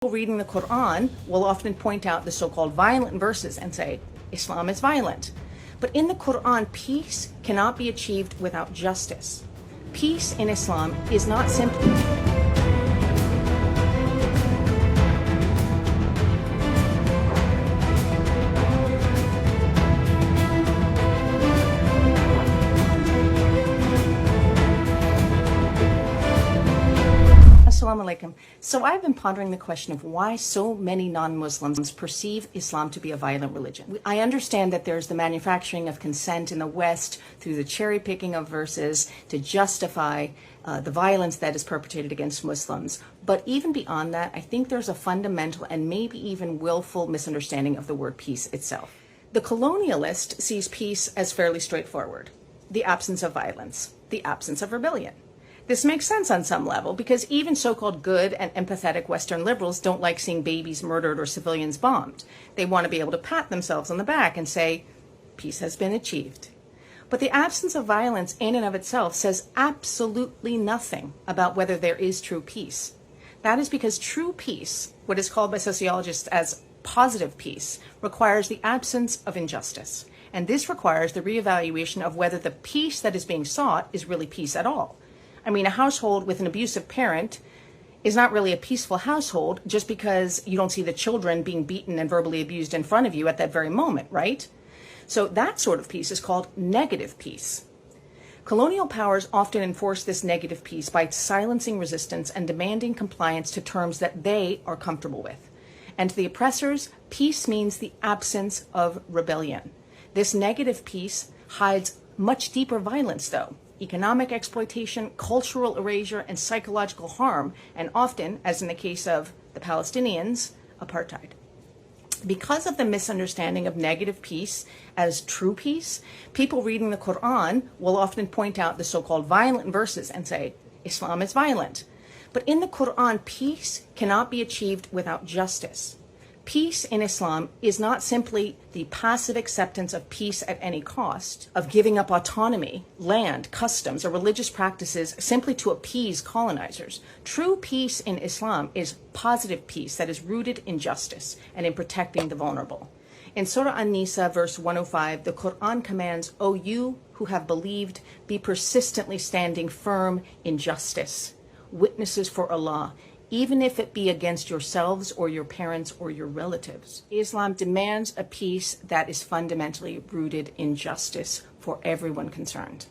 Reading the Quran will often point out the so-called violent verses and say, Islam is violent. But in the Quran, peace cannot be achieved without justice. Peace in Islam is not simply... Assalamu alaikum. So I've been pondering the question of why so many non-Muslims perceive Islam to be a violent religion. I understand that there's the manufacturing of consent in the West through the cherry picking of verses to justify the violence that is perpetrated against Muslims. But even beyond that, I think there's a fundamental and maybe even willful misunderstanding of the word peace itself. The colonialist sees peace as fairly straightforward: the absence of violence, the absence of rebellion. This makes sense on some level because even so-called good and empathetic Western liberals don't like seeing babies murdered or civilians bombed. They want to be able to pat themselves on the back and say, peace has been achieved. But the absence of violence in and of itself says absolutely nothing about whether there is true peace. That is because true peace, what is called by sociologists as positive peace, requires the absence of injustice. And this requires the reevaluation of whether the peace that is being sought is really peace at all. I mean, a household with an abusive parent is not really a peaceful household just because you don't see the children being beaten and verbally abused in front of you at that very moment, right? So that sort of peace is called negative peace. Colonial powers often enforce this negative peace by silencing resistance and demanding compliance to terms that they are comfortable with. And to the oppressors, peace means the absence of rebellion. This negative peace hides much deeper violence, though: economic exploitation, cultural erasure, and psychological harm, and often, as in the case of the Palestinians, apartheid. Because of the misunderstanding of negative peace as true peace, people reading the Quran will often point out the so-called violent verses and say, Islam is violent. But in the Quran, peace cannot be achieved without justice. Peace in Islam is not simply the passive acceptance of peace at any cost, of giving up autonomy, land, customs, or religious practices simply to appease colonizers. True peace in Islam is positive peace that is rooted in justice and in protecting the vulnerable. In Surah An-Nisa, verse 105, the Quran commands, O you who have believed, be persistently standing firm in justice, witnesses for Allah, even if it be against yourselves or your parents or your relatives. Islam demands a peace that is fundamentally rooted in justice for everyone concerned.